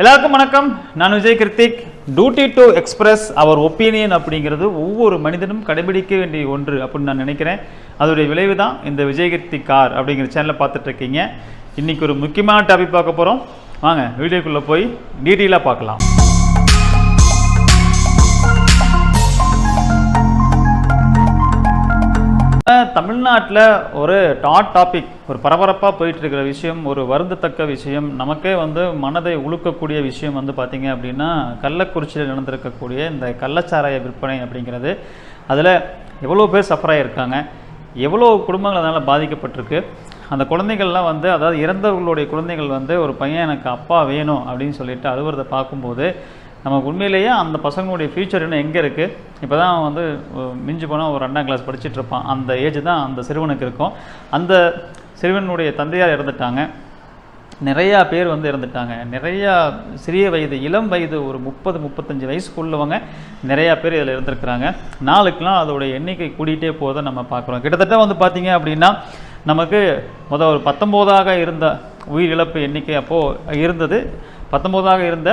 எல்லாருக்கும் வணக்கம். நான் Vijay Kiruthik. Duty to express our opinion அப்படிங்கிறது ஒவ்வொரு மனிதனும் கடைபிடிக்க வேண்டிய ஒன்று அப்படின்னு நான் நினைக்கிறேன். அதோடைய விளைவு தான் இந்த விஜய் கிருத்திக் கார் அப்படிங்கிற சேனலில் பார்த்துட்டு இருக்கீங்க. இன்றைக்கி ஒரு முக்கியமான டாபிக் பார்க்க போகிறோம். வாங்க வீடியோக்குள்ளே போய் டீட்டெயிலாக பார்க்கலாம். தமிழ்நாட்டில் ஒரு டாபிக், ஒரு பரபரப்பாக போயிட்டு இருக்கிற விஷயம், ஒரு வருந்தத்தக்க விஷயம், நமக்கே மனதை உழுக்கக்கூடிய விஷயம் பார்த்தீங்க அப்படின்னா கள்ளக்குறிச்சியில் நடந்திருக்கக்கூடிய இந்த கள்ளச்சாராய விற்பனை அப்படிங்கிறது. அதில் எவ்வளோ பேர் சஃபர் ஆகியிருக்காங்க, எவ்வளோ குடும்பங்கள் அதனால் பாதிக்கப்பட்டிருக்கு. அந்த குழந்தைகள்லாம் அதாவது இறந்தவர்களுடைய குழந்தைகள் ஒரு பையன் எனக்கு அப்பா வேணும் அப்படின்னு சொல்லிட்டு அழுவுறதை பார்க்கும்போது நமக்கு உண்மையிலேயே அந்த பசங்களுடைய ஃப்யூச்சர் இன்னும் எங்கே இருக்குது. இப்போ தான் மிஞ்சி போனால் ஒரு 2ஆம் கிளாஸ் படிச்சுட்டு இருப்பான். அந்த ஏஜ் தான் அந்த சிறுவனுக்கு இருக்கும். அந்த சிறுவனுடைய தந்தையார் இறந்துட்டாங்க. நிறையா பேர் இறந்துட்டாங்க. நிறையா சிறிய வயது, இளம் வயது, ஒரு 30-35 வயசுக்குள்ளவங்க நிறையா பேர் இதில் இருந்திருக்கிறாங்க. நாளுக்குலாம் அதோடைய எண்ணிக்கை கூட்டிகிட்டே போகிறத நம்ம பார்க்குறோம். கிட்டத்தட்ட பார்த்தீங்க அப்படின்னா நமக்கு ஒரு 19ஆக இருந்த உயிர் இழப்பு எண்ணிக்கை அப்போது இருந்தது. 19ஆக இருந்த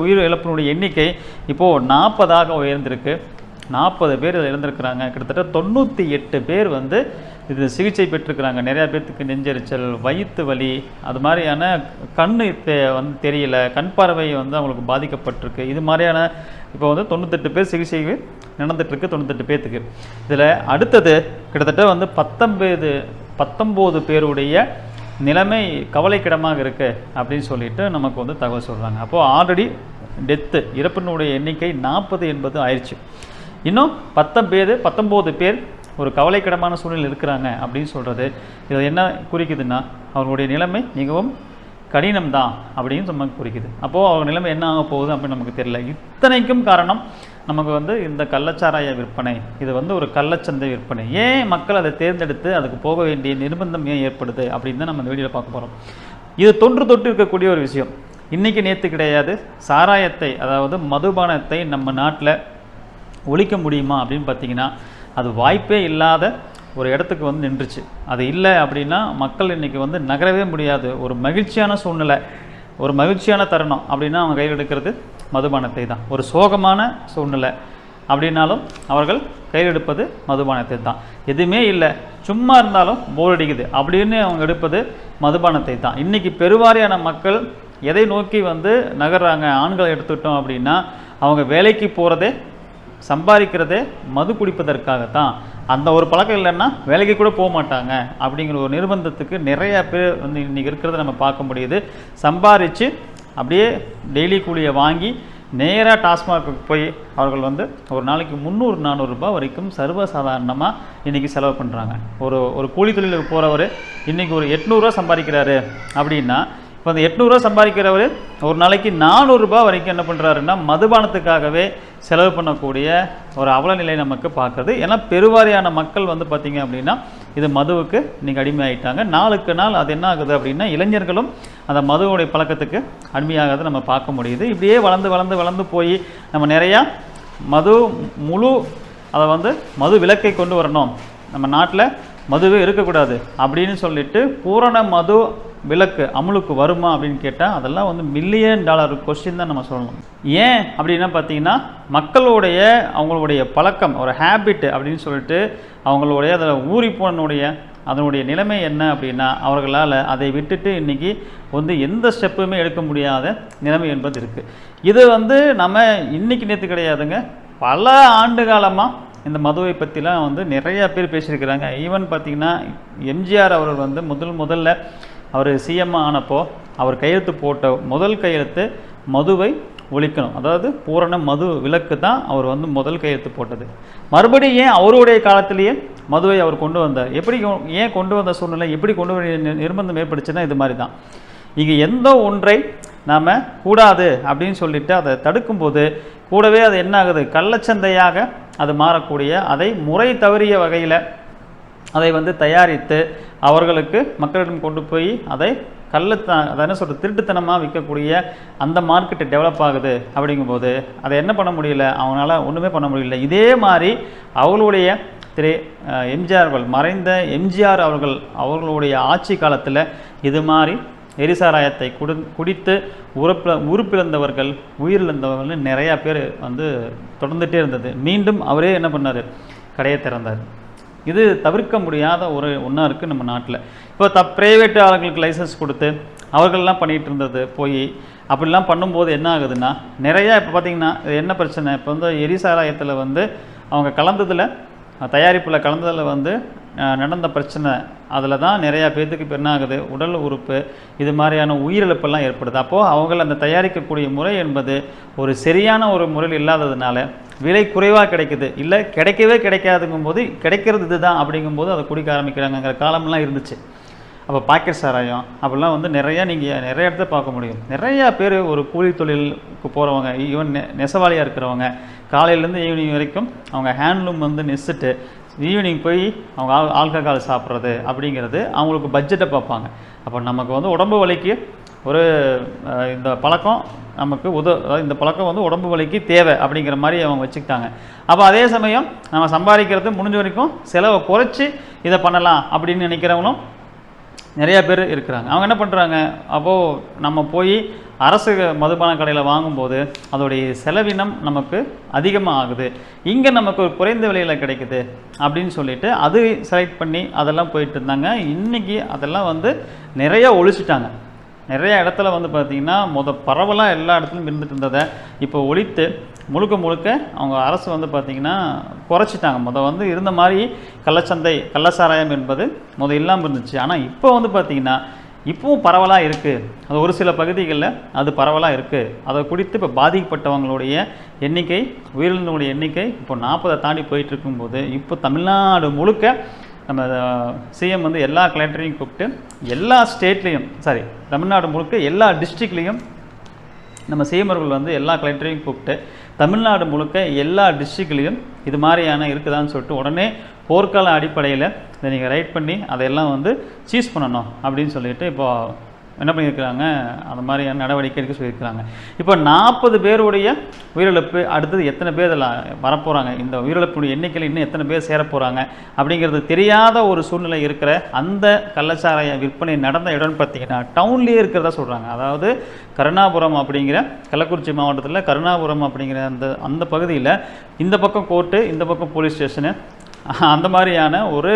உயிர் இழப்பினுடைய எண்ணிக்கை இப்போது 40ஆக உயர்ந்திருக்கு. 40 பேர் இதில் இறந்துருக்கிறாங்க. கிட்டத்தட்ட 98 பேர் இது சிகிச்சை பெற்றிருக்கிறாங்க. நிறையா பேர்த்துக்கு நெஞ்செரிச்சல், வயிற்று வலி, அது மாதிரியான கண்ணு தெரியல, கண் பார்வை அவங்களுக்கு பாதிக்கப்பட்டிருக்கு. இது மாதிரியான இப்போ 98 பேர் சிகிச்சை நடந்துகிட்ருக்கு. 98 பேர்த்துக்கு. இதில் அடுத்தது கிட்டத்தட்ட 19 பேருடைய நிலைமை கவலைக்கிடமாக இருக்குது அப்படின்னு சொல்லிட்டு நமக்கு தகவல் சொல்கிறாங்க. அப்போது ஆல்ரெடி டெத்து, இறப்பினுடைய எண்ணிக்கை 40 என்பது ஆயிடுச்சு. இன்னும் 19 பேர் ஒரு கவலைக்கிடமான சூழ்நிலை இருக்கிறாங்க அப்படின்னு சொல்கிறது இது என்ன குறிக்குதுன்னா அவர்களுடைய நிலைமை மிகவும் கடினம்தான் அப்படின்னு நமக்கு குறிக்குது. அப்போது அவங்க நிலைமை என்ன ஆக போகுது அப்படின்னு நமக்கு தெரியல. இத்தனைக்கும் காரணம் நமக்கு இந்த கள்ளச்சாராய விற்பனை. இது ஒரு கள்ளச்சந்தை விற்பனை. ஏன் மக்கள் அதை தேர்ந்தெடுத்து அதுக்கு போக வேண்டிய நிர்பந்தம் ஏன் ஏற்படுது அப்படின்னு தான் நம்ம இந்த வீடியோவில் பார்க்க போகிறோம். இது தொட்டு இருக்கக்கூடிய ஒரு விஷயம். இன்றைக்கி நேற்று கிடையாது. சாராயத்தை, அதாவது மதுபானத்தை நம்ம நாட்டில் ஒழிக்க முடியுமா அப்படின்னு பார்த்தீங்கன்னா அது வாய்ப்பே இல்லாத ஒரு இடத்துக்கு நின்றுச்சு. அது இல்லை அப்படின்னா மக்கள் இன்றைக்கி நகரவே முடியாது. ஒரு மகிழ்ச்சியான சூழ்நிலை, ஒரு மகிழ்ச்சியான தருணம் அப்படின்னா அவங்க கையில் எடுக்கிறது மதுபானத்தை தான். ஒரு சோகமான சூழ்நிலை அப்படின்னாலும் அவர்கள் கையில் எடுப்பது மதுபானத்தை தான். எதுவுமே இல்லை, சும்மா இருந்தாலும் போர் அடிக்குது அப்படின்னு அவங்க எடுப்பது மதுபானத்தை தான். இன்றைக்கி பெருவாரியான மக்கள் எதை நோக்கி நகர்றாங்க? ஆண்களை எடுத்துக்கிட்டோம் அப்படின்னா அவங்க வேலைக்கு போகிறதே, சம்பாதிக்கிறதே மது குடிப்பதற்காகத்தான். அந்த ஒரு பழக்கம் இல்லைன்னா வேலைக்கு கூட போக மாட்டாங்க அப்படிங்கிற ஒரு நிர்பந்தத்துக்கு நிறையா பேர் இன்றைக்கி இருக்கிறத நம்ம பார்க்க முடியுது. சம்பாதிச்சு அப்படியே டெய்லி கூலியை வாங்கி நேராக டாஸ்மாக்கு போய் அவர்கள் ஒரு நாளைக்கு 300-400 ரூபாய் வரைக்கும் சர்வசாதாரணமாக இன்றைக்கி செலவு பண்ணுறாங்க. ஒரு கூலி தொழிலுக்கு போகிறவர் இன்றைக்கி ஒரு 800 ரூபா சம்பாதிக்கிறாரு அப்படின்னா இப்போ அந்த 800 ரூபா சம்பாதிக்கிறவர் ஒரு நாளைக்கு 400 ரூபாய் வரைக்கும் என்ன பண்ணுறாருன்னா மதுபானத்துக்காகவே செலவு பண்ணக்கூடிய ஒரு அவலநிலை நமக்கு பார்க்குறது. ஏன்னா பெருவாரியான மக்கள் பார்த்திங்க அப்படின்னா இது மதுவுக்கு இன்றைக்கி அடிமையாகிட்டாங்க. நாளுக்கு நாள் அது என்ன ஆகுது அப்படின்னா இளைஞர்களும் அந்த மதுவுடைய பழக்கத்துக்கு அடிமையாகிறத நம்ம பார்க்க முடியுது. இப்படியே வளர்ந்து போய் நம்ம நிறையா அதை மது விலக்கை கொண்டு வரணும், நம்ம நாட்டில் மதுவே இருக்கக்கூடாது அப்படின்னு சொல்லிட்டு பூரண மது விலக்கு அமலுக்கு வருமா அப்படின்னு கேட்டால் அதெல்லாம் $1 மில்லியன் கொஸ்டின் தான் நம்ம சொல்லணும். ஏன் அப்படின்னா பார்த்தீங்கன்னா மக்களுடைய அவங்களுடைய பழக்கம், ஒரு ஹேபிட் அப்படின்னு சொல்லிட்டு அவங்களுடைய அதில் ஊறிப்போனுடைய அதனுடைய நிலைமை என்ன அப்படின்னா அவர்களால் அதை விட்டுட்டு இன்றைக்கி எந்த ஸ்டெப்புமே எடுக்க முடியாத நிலைமை என்பது இருக்குது. இது நம்ம இன்றைக்கி நேற்று கிடையாதுங்க. பல ஆண்டு காலமாக இந்த மதுவை பற்றிலாம் நிறையா பேர் பேசியிருக்கிறாங்க. ஈவன் பார்த்திங்கன்னா எம்ஜிஆர் அவர்கள் முதல்ல அவர் சிஎம் ஆனப்போ அவர் கையெழுத்து போட்ட முதல் கையெழுத்து மதுவை ஒழிக்கணும், அதாவது பூரண மது விலக்கு தான் அவர் முதல் கையெழுத்து போட்டது. மறுபடியும் ஏன் அவருடைய காலத்திலேயே மதுவை அவர் கொண்டு வந்தார்? ஏன் கொண்டு வந்த சூழ்நிலை, எப்படி கொண்டு வர நிர்பந்தம் ஏற்படுச்சுன்னா இது மாதிரி தான். இங்கே எந்த ஒன்றை நாம் கூடாது அப்படின்னு சொல்லிட்டு அதை தடுக்கும்போது கூடவே அது என்ன ஆகுது, கள்ளச்சந்தையாக அது மாறக்கூடிய, அதை முறை தவறிய வகையில் அதை தயாரித்து அவர்களுக்கு மக்களிடம் கொண்டு போய் அதை அதை என்ன சொல்கிறது, திருட்டுத்தனமாக விற்கக்கூடிய அந்த மார்க்கெட்டு டெவலப் ஆகுது. அப்படிங்கும்போது அதை என்ன பண்ண முடியல, அவங்களால ஒன்றுமே பண்ண முடியல. இதே மாதிரி அவங்களுடைய எம்ஜிஆர் அவர்கள், மறைந்த எம்ஜிஆர் அவர்களுடைய ஆட்சி காலத்தில் இது மாதிரி எரிசாராயத்தை குடித்து உறுப்பிழந்தவர்கள், உயிரிழந்தவர்கள் நிறையா பேர் வந்து தொடர்ந்துகிட்டே இருந்தது. மீண்டும் அவரே என்ன பண்ணார், கடையை திறந்தார். இது தவிர்க்க முடியாத ஒரு ஒன்றா இருக்குது நம்ம நாட்டில். இப்போ ப்ரைவேட் ஆளுங்களுக்கு லைசன்ஸ் கொடுத்து அவர்கள்லாம் பண்ணிகிட்டு இருந்தது போய் அப்படிலாம் பண்ணும்போது என்ன ஆகுதுன்னா, நிறையா இப்போ பார்த்திங்கன்னா என்ன பிரச்சனை, இப்போ வந்து எரிசாராயத்தில் வந்து அவங்க கலந்ததில், தயாரிப்பில் கலந்ததில் வந்து நடந்த பிரச்சனை, அதில் தான் நிறையா பேர்த்துக்கு இப்போ என்ன ஆகுது, உடல் உறுப்பு இது மாதிரியான உயிரிழப்பெல்லாம் ஏற்படுது. அப்போது அவங்கள் அந்த தயாரிக்கக்கூடிய முறை என்பது ஒரு சரியான ஒரு முறையில் இல்லாததுனால விலை குறைவாக கிடைக்குது, இல்லை கிடைக்கவே கிடைக்காதுங்கும் போது கிடைக்கிறது இதுதான் அப்படிங்கும்போது அதை குடிக்க ஆரம்பிக்கிறாங்கிற காலம்லாம் இருந்துச்சு. அப்போ பாக்கெட் சாராயம் அப்படிலாம் வந்து நீங்கள் நிறைய இடத்த பார்க்க முடியும். நிறையா பேர் ஒரு கூலி தொழிலுக்கு போகிறவங்க, ஈவன் நெசவாளியாக இருக்கிறவங்க, காலையிலேருந்து ஈவினிங் வரைக்கும் அவங்க ஹேண்ட்லூம் வந்து நெசிட்டு ஈவினிங் போய் அவங்க ஆல்கஹால் சாப்பிட்றது அப்படிங்கிறது அவங்களுக்கு பட்ஜெட்டை பார்ப்பாங்க. அப்போ நமக்கு வந்து உடம்பு வலிக்கு ஒரு இந்த பழக்கம் நமக்கு அதாவது இந்த பழக்கம் வந்து உடம்பு வலிக்கு தேவை அப்படிங்கிற மாதிரி அவங்க வச்சுக்கிட்டாங்க. அப்போ அதே சமயம் நம்ம சம்பாதிக்கிறது முடிஞ்ச வரைக்கும் செலவை குறைச்சி இதை பண்ணலாம் அப்படின்னு நினைக்கிறவங்களும் நிறையா பேர் இருக்கிறாங்க. அவங்க என்ன பண்ணுறாங்க, அப்போது நம்ம போய் அரசு மதுபான கடையில் வாங்கும்போது அதோடைய செலவினம் நமக்கு அதிகமாக ஆகுது, இங்கே நமக்கு ஒரு குறைந்த விலையில் கிடைக்குது அப்படின்னு சொல்லிட்டு அது செலக்ட் பண்ணி அதெல்லாம் போயிட்டு இருந்தாங்க. இன்றைக்கி அதெல்லாம் வந்து நிறையா ஒழிச்சிட்டாங்க. நிறைய இடத்துல வந்து பார்த்திங்கன்னா பரவலாக எல்லா இடத்துலையும் இருந்துட்டு இருந்ததை இப்போ ஒழித்து முழுக்க அவங்க அரசு வந்து பார்த்திங்கன்னா குறைச்சிட்டாங்க. வந்து இருந்த மாதிரி கள்ளச்சந்தை, கள்ளசாராயம் என்பது இல்லாமல் இருந்துச்சு. ஆனால் இப்போ வந்து பார்த்திங்கன்னா இப்போவும் பரவலாக இருக்குது. அது ஒரு சில பகுதிகளில் அது பரவலாக இருக்குது. அதை குடித்து இப்போ பாதிக்கப்பட்டவங்களுடைய எண்ணிக்கை, உயிரிழந்தவங்களுடைய எண்ணிக்கை இப்போ 40 தாண்டி போயிட்டு இருக்கும்போது இப்போ தமிழ்நாடு முழுக்க நம்ம சிஎம் வந்து எல்லா கலெக்டரையும் கூப்பிட்டு எல்லா ஸ்டேட்லேயும், தமிழ்நாடு முழுக்க எல்லா டிஸ்ட்ரிக்ட்லேயும் நம்ம சிஎம் அவர்கள் வந்து எல்லா கலெக்டரையும் கூப்பிட்டு தமிழ்நாடு முழுக்க எல்லா டிஸ்ட்ரிக்ட்லேயும் இது மாதிரியான இருக்குதான்னு சொல்லிட்டு உடனே போர்க்கால அடிப்படையில் இதை நீங்கள் ரைட் பண்ணி அதையெல்லாம் வந்து சீஸ் பண்ணணும் அப்படின்னு சொல்லிட்டு இப்போ என்ன பண்ணியிருக்கிறாங்க, அந்த மாதிரியான நடவடிக்கை எடுக்க சொல்லியிருக்கிறாங்க. இப்போ 40 பேருடைய உயிரிழப்பு, அடுத்தது எத்தனை பேர் இதில் வரப்போகிறாங்க, இந்த உயிரிழப்புடைய எண்ணிக்கையில் இன்னும் எத்தனை பேர் சேரப்போகிறாங்க அப்படிங்கிறது தெரியாத ஒரு சூழ்நிலை இருக்கிற அந்த கள்ளச்சாராய விற்பனை நடந்த இடம்னு பார்த்தீங்கன்னா டவுன்லேயே இருக்கிறதா சொல்கிறாங்க. அதாவது கருணாபுரம் அப்படிங்கிற, கள்ளக்குறிச்சி மாவட்டத்தில் கருணாபுரம் அப்படிங்கிற அந்த பகுதியில் இந்த பக்கம் கோர்ட்டு, இந்த பக்கம் போலீஸ் ஸ்டேஷனு, அந்த மாதிரியான ஒரு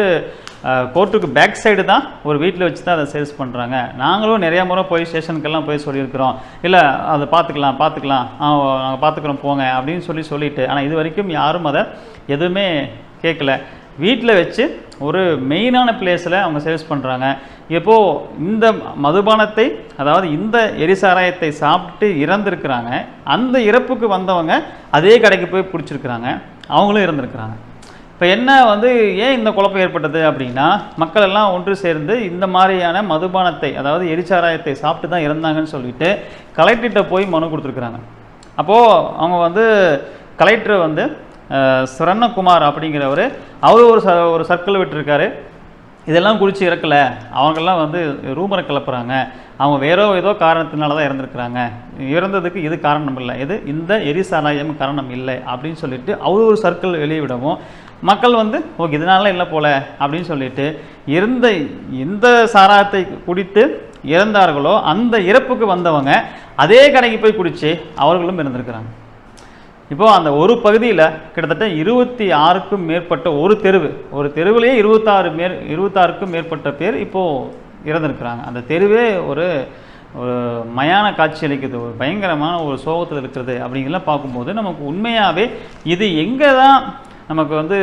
கோர்ட்டுக்கு பேக் சைடு தான் ஒரு வீட்டில் வச்சு தான் அதை சேல்ஸ் பண்ணுறாங்க. நாங்களும் நிறையா முறை போய் ஸ்டேஷனுக்கெல்லாம் போய் சொல்லியிருக்கிறோம், இல்லை அதை பார்த்துக்கலாம் நாங்கள் பார்த்துக்குறோம் போங்க அப்படின்னு சொல்லிட்டு, ஆனால் இது வரைக்கும் யாரும் அதை எதுவுமே கேட்கல. வீட்டில் வச்சு ஒரு மெயினான பிளேஸில் அவங்க சேல்ஸ் பண்ணுறாங்க. இப்போது இந்த மதுபானத்தை, அதாவது இந்த எரிசாராயத்தை சாப்பிட்டு இறந்துருக்கிறாங்க. அந்த இறப்புக்கு வந்தவங்க அதே கடைக்கு போய் பிடிச்சிருக்கிறாங்க, அவங்களும் இறந்துருக்கிறாங்க. இப்போ என்ன வந்து ஏன் இந்த குழப்பம் ஏற்பட்டது அப்படின்னா, மக்கள் எல்லாம் ஒன்று சேர்ந்து இந்த மாதிரியான மதுபானத்தை, அதாவது எரிசாராயத்தை சாப்பிட்டு தான் இறந்தாங்கன்னு சொல்லிட்டு கலெக்டர்கிட்ட போய் மனு கொடுத்துருக்குறாங்க. அப்போது அவங்க வந்து கலெக்டர் வந்து சரண்குமார் அப்படிங்கிறவர், அவர் ஒரு சர்க்கிள் விட்டுருக்காரு. இதெல்லாம் குடிச்சு இறக்கலை, அவங்கெல்லாம் வந்து ரூமரை கிளப்புறாங்க, அவங்க ஏதோ காரணத்தினால தான் இறந்துருக்குறாங்க, இறந்ததுக்கு இது காரணம் இல்லை, இந்த எரிசாராயம் காரணம் இல்லை அப்படின்னு சொல்லிட்டு அவர் ஒரு சர்க்கிள் வெளியிடவும் மக்கள் வந்து ஓகே இதனால இல்லை போல அப்படின்னு சொல்லிட்டு எந்த சாராயத்தை குடித்து இறந்தார்களோ அந்த இறப்புக்கு வந்தவங்க அதே கடைக்கு போய் குடித்து அவர்களும் இறந்துருக்கிறாங்க. இப்போது அந்த ஒரு பகுதியில் கிட்டத்தட்ட 26க்கும் மேற்பட்ட ஒரு தெருவிலேயே 26க்கும் மேற்பட்ட பேர் இப்போது இறந்துருக்கிறாங்க. அந்த தெருவே ஒரு மயான காட்சி அளிக்குது, ஒரு பயங்கரமான ஒரு சோகத்தில் இருக்கிறது. அப்படிங்கலாம் பார்க்கும்போது நமக்கு உண்மையாகவே இது எங்கே தான் நமக்கு வந்து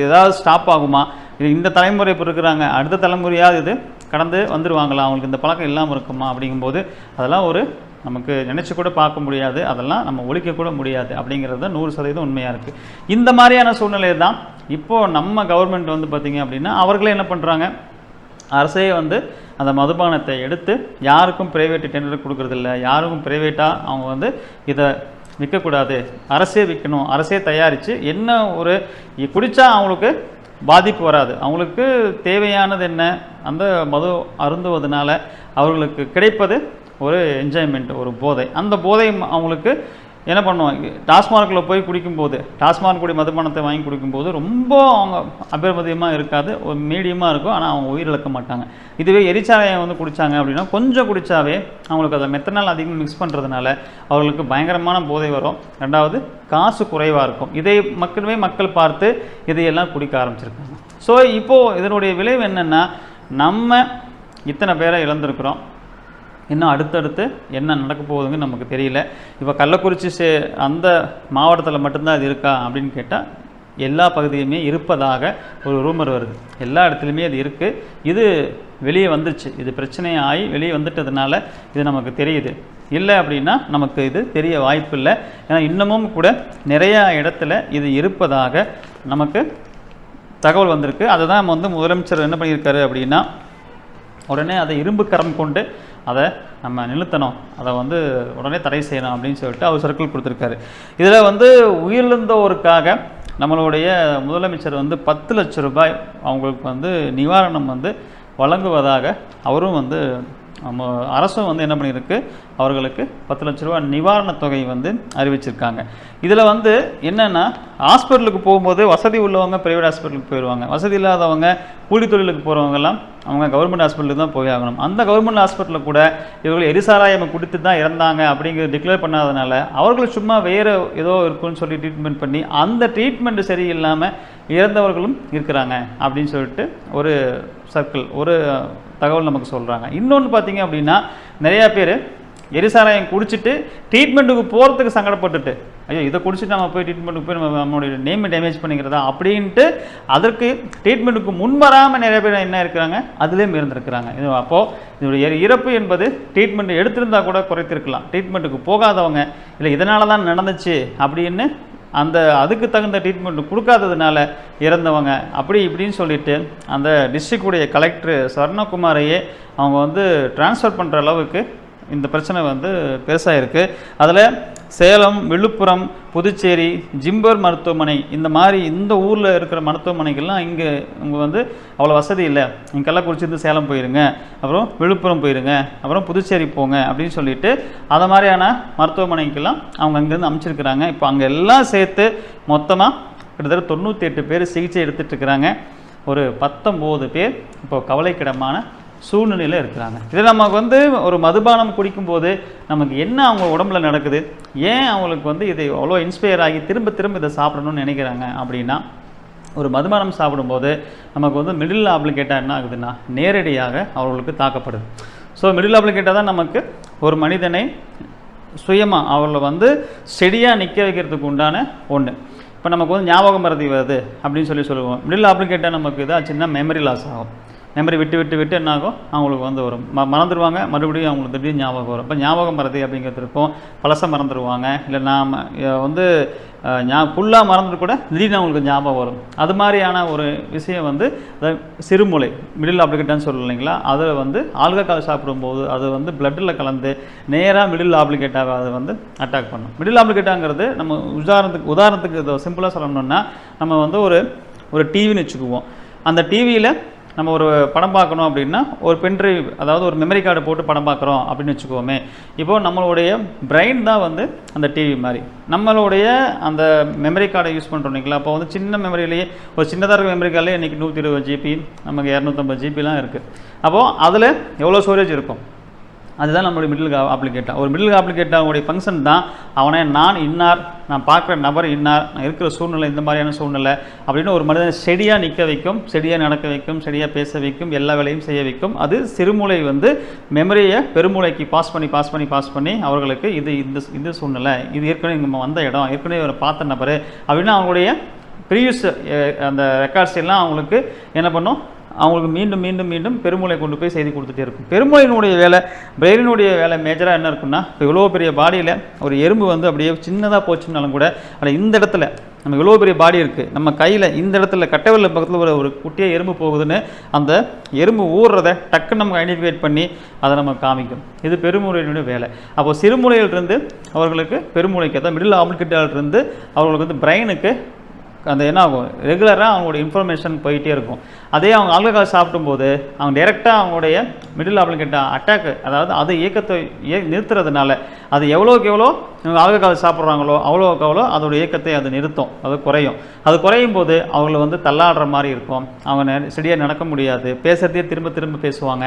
ஏதாவது ஸ்டாப் ஆகுமா, இது இந்த தலைமுறை இப்போ இருக்கிறாங்க, அடுத்த தலைமுறையாவது இது கடந்து வந்துடுவாங்களா, அவங்களுக்கு இந்த பழக்கம் இல்லாமல் இருக்குமா அப்படிங்கும்போது அதெல்லாம் நமக்கு நினச்சி கூட பார்க்க முடியாது, அதெல்லாம் நம்ம ஒழிக்கக்கூட முடியாது அப்படிங்கிறது தான் 100% உண்மையாக இருக்குது. இந்த மாதிரியான சூழ்நிலை தான் இப்போது நம்ம கவர்மெண்ட் வந்து பார்த்திங்க அப்படின்னா அவர்களே என்ன பண்ணுறாங்க, அரசே வந்து அந்த மதுபானத்தை எடுத்து யாருக்கும் ப்ரைவேட் டெண்டர் கொடுக்குறதில்ல, யாருக்கும் ப்ரைவேட்டாக அவங்க வந்து இதை விற்கக்கூடாது, அரசே விற்கணும், அரசே தயாரித்து என்ன ஒரு குடித்தா அவங்களுக்கு பாதிப்பு வராது, அவங்களுக்கு தேவையானது என்ன, அந்த மது அருந்துவதனால அவர்களுக்கு கிடைப்பது ஒரு என்ஜாய்மெண்ட், ஒரு போதை, அந்த போதை அவங்களுக்கு என்ன பண்ணுவோம், டாஸ்மார்க்கில் போய் குடிக்கும்போது, டாஸ்மார்க் கூடிய மதுபானத்தை வாங்கி குடிக்கும்போது ரொம்ப அவங்க அபரிமிதமாக இருக்காது, ஒரு மீடியமாக இருக்கும், ஆனால் அவங்க உயிரிழக்க மாட்டாங்க. இதுவே எரிச்சாராயம் வந்து குடித்தாங்க அப்படின்னா கொஞ்சம் குடித்தாவே அவங்களுக்கு அதை மெத்தனால் அதிகமாக மிக்ஸ் பண்ணுறதுனால அவர்களுக்கு பயங்கரமான போதை வரும். ரெண்டாவது காசு குறைவாக இருக்கும். இதை மக்கள் பார்த்து இதையெல்லாம் குடிக்க ஆரம்பிச்சிருக்காங்க. ஸோ இப்போது இதனுடைய விளைவு என்னென்னா, நம்ம இத்தனை பேரை இழந்திருக்கிறோம். இன்னும் அடுத்தடுத்து என்ன நடக்க போகுதுன்னு நமக்கு தெரியல. இப்போ கள்ளக்குறிச்சி அந்த மாவட்டத்தில் மட்டும்தான் இது இருக்கா அப்படின்னு கேட்டால் எல்லா பகுதியுமே இருப்பதாக ஒரு ரூமர் வருது. எல்லா இடத்துலையுமே அது இருக்குது. இது வெளியே வந்துருச்சு, இது பிரச்சனையாகி வெளியே வந்துட்டதுனால இது நமக்கு தெரியுது. இல்லை அப்படின்னா நமக்கு இது தெரிய வாய்ப்பு இல்லை. ஏன்னா இன்னமும் கூட நிறையா இடத்துல இது இருப்பதாக நமக்கு தகவல் வந்திருக்கு. அதை தான் வந்து முதலமைச்சர் என்ன பண்ணியிருக்காரு அப்படின்னா, உடனே அதை இரும்பு கரம் கொண்டு அதை நம்ம நிறுத்தணும், அதை வந்து உடனே தடை செய்யணும் அப்படின்னு சொல்லிட்டு அவர் சர்க்கிள் கொடுத்துருக்காரு. இதில் வந்து உயிரிழந்தோருக்காக நம்மளுடைய முதலமைச்சர் வந்து 10 லட்சம் ரூபாய் அவங்களுக்கு வந்து நிவாரணம் வந்து வழங்குவதாக அவரும் வந்து அரசும் வந்து என்ன பண்ணியிருக்கு, அவர்களுக்கு 10 லட்ச ரூபா நிவாரணத் தொகை வந்து அறிவிச்சிருக்காங்க. இதில் வந்து என்னென்னா, ஹாஸ்பிட்டலுக்கு போகும்போது வசதி உள்ளவங்க ப்ரைவேட் ஹாஸ்பிட்டலுக்கு போயிடுவாங்க, வசதி இல்லாதவங்க கூலி தொழிலுக்கு போகிறவங்கெல்லாம் அவங்க கவர்மெண்ட் ஹாஸ்பிட்டலுக்கு தான் போய் ஆகணும். அந்த கவர்மெண்ட் ஹாஸ்பிட்டலில் கூட இவர்கள் எரிசாராயம் குடித்து தான் இறந்தாங்க அப்படிங்கிறது டிக்ளேர் பண்ணாதனால அவர்கள் சும்மா வேறு ஏதோ இருக்குன்னு சொல்லி ட்ரீட்மெண்ட் பண்ணி அந்த ட்ரீட்மெண்ட் சரியில்லாமல் இறந்தவர்களும் இருக்கிறாங்க அப்படின்னு சொல்லிட்டு ஒரு சர்க்கிள், ஒரு தகவல் நமக்கு சொல்கிறாங்க. இன்னொன்று பார்த்தீங்க அப்படின்னா, நிறையா பேர் எரிசாராயம் குடிச்சிட்டு ட்ரீட்மெண்ட்டுக்கு போகிறதுக்கு சங்கடப்பட்டுட்டு, ஐயோ இதை குடிச்சிட்டு நம்ம போய் ட்ரீட்மெண்ட்டுக்கு போய் நம்மளுடைய நேமை டேமேஜ் பண்ணிக்கிறதா அப்படின்ட்டு அதற்கு ட்ரீட்மெண்ட்டுக்கு முன் வராமல் நிறைய பேர் என்ன இருக்கிறாங்க, அதுலேயும் இருந்திருக்கிறாங்க. இது அப்போது இதனுடைய இறப்பு என்பது ட்ரீட்மெண்ட் எடுத்திருந்தால் கூட குறைத்திருக்கலாம். ட்ரீட்மெண்ட்டுக்கு போகாதவங்க இல்லை இதனால தான் நடந்துச்சு அப்படின்னு அதுக்கு தகுந்த ட்ரீட்மெண்ட் கொடுக்காததுனால இறந்தவங்க அப்படி இப்படின்னு சொல்லிட்டு அந்த டிஸ்ட்ரிக்டுடைய கலெக்டர் சரணகுமாரையே அவங்க வந்து டிரான்ஸ்ஃபர் பண்ணுற அளவுக்கு இந்த பிரச்சனை வந்து பெருசாக இருக்குது. அதில் சேலம், விழுப்புரம், புதுச்சேரி, ஜிம்பர் மருத்துவமனை இந்த மாதிரி இந்த ஊரில் இருக்கிற மருத்துவமனைகள்லாம் இங்கே வந்து அவ்வளோ வசதி இல்லை, இங்கே கள்ளக்குறிச்சிருந்து சேலம் போயிருங்க, அப்புறம் விழுப்புரம் போயிருங்க, அப்புறம் புதுச்சேரி போங்க அப்படின்னு சொல்லிட்டு அதை மாதிரியான மருத்துவமனைக்கெல்லாம் அவங்க அங்கேருந்து அமைச்சிருக்கிறாங்க. இப்போ அங்கே எல்லாம் சேர்த்து மொத்தமாக கிட்டத்தட்ட 98 பேர் சிகிச்சை எடுத்துகிட்டு இருக்கிறாங்க. ஒரு 19 பேர் இப்போ கவலைக்கிடமான சூழ்நிலையில் இருக்கிறாங்க. இதில் நமக்கு வந்து ஒரு மதுபானம் குடிக்கும்போது நமக்கு என்ன அவங்க உடம்புல நடக்குது, ஏன் அவங்களுக்கு வந்து இதை அவ்வளோ இன்ஸ்பயர் ஆகி திரும்ப திரும்ப இதை சாப்பிடணும்னு நினைக்கிறாங்க அப்படின்னா, ஒரு மதுபானம் சாப்பிடும்போது நமக்கு வந்து மிடில் ஆப்ளிகேட்டாக என்ன ஆகுதுன்னா நேரடியாக அவர்களுக்கு தாக்கப்படுது. ஸோ மிடில் ஆப்ளிகேட்டாக தான் நமக்கு ஒரு மனிதனை சுயமாக அவர்களை வந்து செடியாக நிற்க வைக்கிறதுக்கு உண்டான ஒன்று. இப்போ நமக்கு வந்து ஞாபகம் மறதி வருது அப்படின்னு சொல்லுவோம். மிடில் ஆப்ளிகேட்டாக நமக்கு இதாச்சுன்னா மெமரி லாஸ் ஆகும். மெமரி விட்டு என்ன ஆகும், அவங்களுக்கு வந்து வரும், மறந்துடுவாங்க, மறுபடியும் அவங்களுக்கு திடீர்னு ஞாபகம் வரும். இப்போ ஞாபகம் மறதி அப்படிங்கிறது இருக்கும், பழசை மறந்துடுவாங்க, இல்லை நாம் வந்து ஃபுல்லாக மறந்துட்டு கூட திடீர்னு அவங்களுக்கு ஞாபகம் வரும். அது மாதிரியான ஒரு விஷயம் வந்து சிறுமூளை மிடில் ஆப்ளிகேட்டான்னு சொல்லணும் இல்லைங்களா, அதில் வந்து ஆல்கஹால் சாப்பிடும்போது அது வந்து பிளட்டில் கலந்து நேராக மிடில் ஆப்ளிகேட்டாக அதை வந்து அட்டாக் பண்ணும். மிடில் ஆப்ளிகேட்டாங்கிறது நம்ம உதாரணத்துக்கு இதை சிம்பிளாக சொல்லணும்னா, நம்ம வந்து ஒரு டிவின்னு வச்சுக்குவோம். அந்த டிவியில் நம்ம ஒரு படம் பார்க்கணும் அப்படின்னா ஒரு பென்ட்ரைவ், அதாவது ஒரு மெமரி கார்டு போட்டு படம் பார்க்குறோம் அப்படின்னு வச்சுக்கோமே. இப்போது நம்மளுடைய பிரெயின் தான் வந்து அந்த டிவி மாதிரி, நம்மளுடைய அந்த மெமரி கார்டை யூஸ் பண்ணுறோம் இல்லைங்களா. அப்போ வந்து சின்ன மெமரியிலேயே ஒரு சின்னதாக இருக்கிற மெமரி கார்டிலே இன்றைக்கி 120 GB, நமக்கு 250 GB இருக்குது. அப்போது அதில் எவ்வளோ ஸ்டோரேஜ் இருக்கும், அதுதான் நம்மளுடைய மிடில் ஆப்ளிகேட்டா. ஒரு மிடில் ஆப்ளிகேட்டாவுடைய ஃபங்க்ஷன் தான் அவனை நான் பார்க்குற நபர் இன்னார், நான் இருக்கிற சூழ்நிலை இந்த மாதிரியான சூழ்நிலை அப்படின்னு ஒரு மனிதனை செடியாக நிற்க வைக்கும், செடியாக நடக்க வைக்கும், செடியாக பேச வைக்கும், எல்லா வேலையும் செய்ய வைக்கும். அது சிறுமூளை வந்து மெமரியை பெருமூளைக்கு பாஸ் பண்ணி அவர்களுக்கு இந்த சூழ்நிலை, இது ஏற்கனவே இங்கே வந்த இடம், ஏற்கனவே ஒரு பார்த்த நபர் அப்படின்னு அவங்களுடைய ப்ரீவியஸ் அந்த ரெக்கார்ட்ஸ் எல்லாம் அவங்களுக்கு என்ன பண்ணும், அவங்களுக்கு மீண்டும் பெருமூளை கொண்டு போய் செய்தி கொடுத்துட்டே இருக்கும். பெருமூளையினுடைய வேலை, பிரெயினுடைய வேலை மேஜராக என்ன இருக்குன்னா, இப்போ இவ்வளோ பெரிய பாடியில் ஒரு எறும்பு வந்து அப்படியே சின்னதாக போச்சுன்னாலும் கூட ஆனால் இந்த இடத்துல நம்ம இவ்வளோ பெரிய பாடி இருக்குது, நம்ம கையில் இந்த இடத்துல கட்டைவெல்ல பக்கத்தில் ஒரு குட்டியாக எறும்பு போகுதுன்னு அந்த எறும்பு ஊறுறதை டக்குன்னு நமக்கு ஐடென்டிஃபைட் பண்ணி அதை நம்ம காமிக்கும். இது பெருமூளையினுடைய வேலை. அப்போ சிறுமூளையிலிருந்து அவர்களுக்கு பெருமூளைக்கு, அதாவது மிடில் ஆப்ளிகேட்டாலிருந்து அவர்களுக்கு வந்து பிரெயினுக்கு அந்த என்ன ஆகும், ரெகுலராக அவங்களோட இன்ஃபர்மேஷன் போயிட்டே இருக்கும். அதே அவங்க ஆல்கஹால் சாப்பிடும்போது அவங்க டைரெக்டாக அவங்களுடைய மிடில் ஆப்ளிகேட்டா அட்டாக், அதாவது அது இயக்கத்தை நிறுத்துறதுனால அது எவ்வளோக்கு எவ்வளோ இவங்க ஆல்கஹால் சாப்பிட்றாங்களோ அவ்வளோக்கு அவ்வளோ அதோட இயக்கத்தை அது நிறுத்தும், அது குறையும். அது குறையும் போது அவங்கள வந்து தள்ளாடுற மாதிரி இருக்கும், அவங்க சரியாக நடக்க முடியாது, பேசுகிறதே திரும்ப திரும்ப பேசுவாங்க,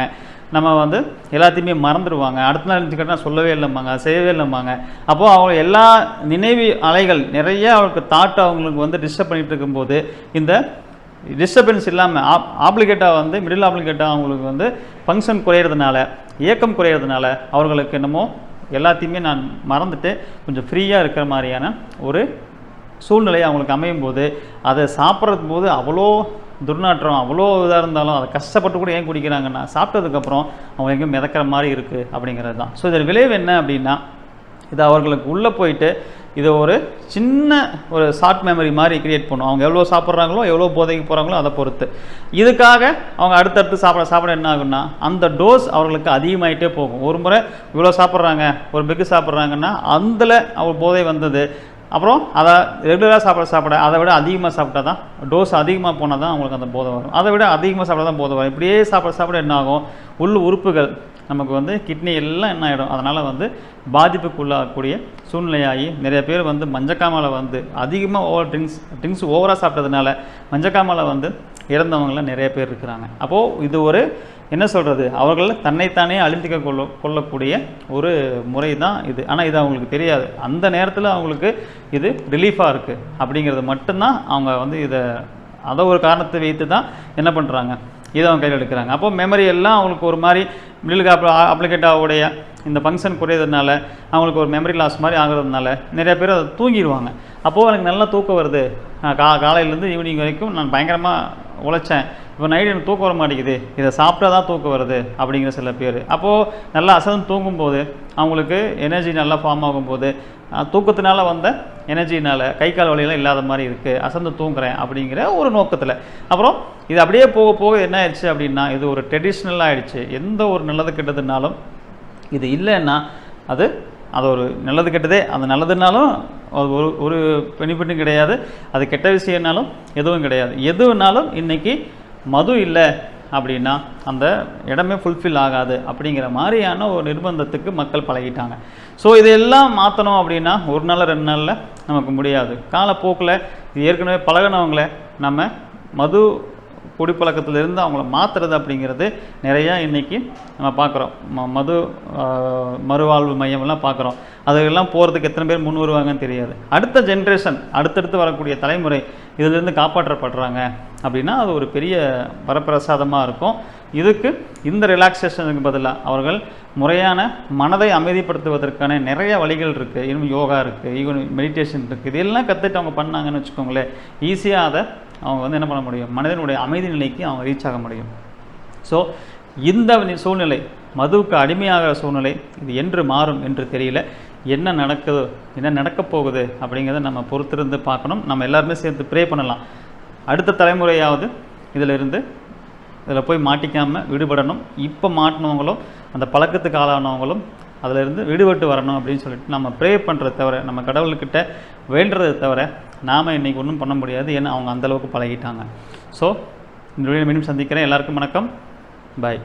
நம்ம வந்து எல்லாத்தையுமே மறந்துடுவாங்க, அடுத்த நாள் இருந்துக்கிட்டால் சொல்லவே இல்லைம்பாங்க, செய்யவே இல்லைம்பாங்க. அப்போது அவங்க எல்லா நினைவு அலைகள் நிறைய அவங்களுக்கு தாட் அவங்களுக்கு வந்து டிஸ்டர்ப் பண்ணிகிட்டு இருக்கும்போது இந்த டிஸ்டர்பன்ஸ் இல்லாமல் ஆப்ளிகேட்டாக வந்து மிடில் ஆப்ளிகேட்டாக அவங்களுக்கு வந்து ஃபங்க்ஷன் குறையிறதுனால, இயக்கம் குறையிறதுனால அவர்களுக்கு என்னமோ எல்லாத்தையுமே நான் மறந்துட்டு கொஞ்சம் ஃப்ரீயாக இருக்கிற மாதிரியான ஒரு சூழ்நிலை அவங்களுக்கு அமையும் போது அதை சாப்பிட்றது போது அவ்வளோ துர்நாற்றம், அவ்வளோ இதாக இருந்தாலும் அதை கஷ்டப்பட்டு கூட ஏன் குடிக்கிறாங்கன்னா சாப்பிட்டதுக்கப்புறம் அவங்க எங்கேயும் மிதக்கிற மாதிரி இருக்குது அப்படிங்கிறது தான். ஸோ இதில் விளைவு என்ன அப்படின்னா, இது அவர்களுக்கு உள்ளே போயிட்டு இதை ஒரு சின்ன ஒரு ஷார்ட் மெமரி மாதிரி கிரியேட் பண்ணும். அவங்க எவ்வளோ சாப்பிட்றாங்களோ எவ்வளோ போதைக்கு போகிறாங்களோ அதை பொறுத்து. இதுக்காக அவங்க அடுத்தடுத்து சாப்பிட என்ன ஆகுன்னா அந்த டோஸ் அவர்களுக்கு அதிகமாகிட்டே போகும். ஒரு முறை இவ்வளோ சாப்பிட்றாங்க, ஒரு பெக்கு சாப்பிட்றாங்கன்னா அதில் அவர் போதை வந்தது, அப்புறம் அதை ரெகுலராக சாப்பிட அதை விட அதிகமாக சாப்பிட்டா தான் டோஸ் அதிகமாக போனால் தான் அவங்களுக்கு அந்த போதை வரும், அதை விட அதிகமாக சாப்பிட்டா தான் போதை வரும். இப்படியே சாப்பிட என்ன ஆகும், உள் உறுப்புகள் நமக்கு வந்து கிட்னி எல்லாம் என்ன ஆகிடும், அதனால் வந்து பாதிப்புக்குள்ளாகக்கூடிய சூழ்நிலையாகி நிறைய பேர் வந்து மஞ்சக்காமலை வந்து அதிகமாக ட்ரிங்க்ஸ் ஓவராக சாப்பிட்டதுனால மஞ்சக்காமலை வந்து இறந்தவங்களாம் நிறைய பேர் இருக்கிறாங்க. அப்போது இது ஒரு என்ன சொல்கிறது, அவர்கள் தன்னைத்தானே அழிந்திக்க கொள்ளக்கூடிய ஒரு முறை தான் இது. ஆனால் இது அவங்களுக்கு தெரியாது, அந்த நேரத்தில் அவங்களுக்கு இது ரிலீஃபாக இருக்குது அப்படிங்கிறது மட்டும்தான் அவங்க வந்து அதை ஒரு காரணத்தை வைத்து தான் என்ன பண்ணுறாங்க, இதை அவங்க கையில் எடுக்கிறாங்க. அப்போது மெமரி எல்லாம் அவங்களுக்கு ஒரு மாதிரி மிடில் அப்ளிகேட்டாவுடைய இந்த ஃபங்க்ஷன் குறையிறதுனால அவங்களுக்கு ஒரு மெமரி லாஸ் மாதிரி ஆகிறதுனால நிறைய பேர் அதை தூங்கிடுவாங்க. அப்போது எனக்கு நல்லா தூக்கம் வருது, காலையிலேருந்து ஈவினிங் வரைக்கும் நான் பயங்கரமாக உழைச்சேன், இப்போ நைட்டு எனக்கு தூக்கம் வர மாட்டேங்குது, இதை சாப்பிட்டா தான் தூக்கம் வருது அப்படிங்கிற சில பேர். அப்போது நல்லா அசந்து தூங்கும்போது அவங்களுக்கு எனர்ஜி நல்லா ஃபார்ம் ஆகும்போது தூக்கத்தினால வந்த எனர்ஜினால் கை கால் வலியெல்லாம் இல்லாத மாதிரி இருக்குது, அசந்து தூங்குறேன் அப்படிங்கிற ஒரு நோக்கத்தில். அப்புறம் இது அப்படியே போக போக என்ன ஆயிடுச்சு அப்படின்னா இது ஒரு ட்ரெடிஷ்னலாக ஆகிடுச்சு. எந்த ஒரு நல்லது கெட்டதுனாலும் இது இல்லைன்னா அது ஒரு நல்லது கெட்டதே, அது நல்லதுனாலும் ஒரு பெனிஃபிட்டும் கிடையாது, அது கெட்ட விஷயம்னாலும் எதுவும் கிடையாது. எதுனாலும் இன்றைக்கி மது இல்லை அப்படின்னா அந்த இடமே ஃபுல்ஃபில் ஆகாது அப்படிங்கிற மாதிரியான ஒரு நிர்பந்தத்துக்கு மக்கள் பழகிட்டாங்க. ஸோ இதையெல்லாம் மாற்றணும் அப்படின்னா ஒரு நாள் 2 நாளில் நமக்கு முடியாது. காலப்போக்கில் இது ஏற்கனவே பழகினவங்கள நம்ம மது குடிப்பழக்கத்திலிருந்து அவங்கள மாற்றுறது அப்படிங்கிறது நிறையா இன்றைக்கி நம்ம பார்க்குறோம். மறுவாழ்வு மையமெல்லாம் பார்க்குறோம். அதுக்கெல்லாம் போகிறதுக்கு எத்தனை பேர் முன் வருவாங்கன்னு தெரியாது. அடுத்த ஜென்ரேஷன், அடுத்தடுத்து வரக்கூடிய தலைமுறை இதிலிருந்து காப்பாற்றப்படுறாங்க அப்படின்னா அது ஒரு பெரிய வரப்பிரசாதமாக இருக்கும். இதுக்கு இந்த ரிலாக்ஸேஷனுக்கு பதிலாக அவர்கள் முறையான மனதை அமைதிப்படுத்துவதற்கான நிறைய வழிகள் இருக்குது. இன்னும் யோகா இருக்குது, ஈவன் மெடிடேஷன் இருக்குது. இதெல்லாம் கற்றுட்டு அவங்க பண்ணாங்கன்னு வச்சுக்கோங்களேன், ஈஸியாக அதை அவங்க வந்து என்ன பண்ண முடியும், மனிதனுடைய அமைதி நிலைக்கு அவங்க ரீச் ஆக முடியும். ஸோ இந்த சூழ்நிலை, மதுவுக்கு அடிமையாகிற சூழ்நிலை இது என்று மாறும் என்று தெரியல. என்ன நடக்குது, என்ன நடக்கப் போகுது அப்படிங்கிறத நம்ம பொறுத்திருந்து பார்க்கணும். நம்ம எல்லாருமே சேர்த்து ப்ரே பண்ணலாம். அடுத்த தலைமுறையாவது இதில் போய் மாட்டிக்காமல் விடுபடணும். இப்போ மாட்டினவங்களும் அந்த பழக்கத்துக்கு ஆளானவங்களும் அதிலிருந்து விடுபட்டு வரணும் அப்படின்னு சொல்லிட்டு நம்ம ப்ரே பண்ணுறத தவிர, நம்ம கடவுள்கிட்ட வேண்டுறதை தவிர நாம் இன்றைக்கி ஒன்றும் பண்ண முடியாது. ஏன்னா அவங்க அந்தளவுக்கு பழகிட்டாங்க. ஸோ இந்த வீடியோ மீண்டும் சந்திக்கிறேன். எல்லாருக்கும் வணக்கம், பாய்.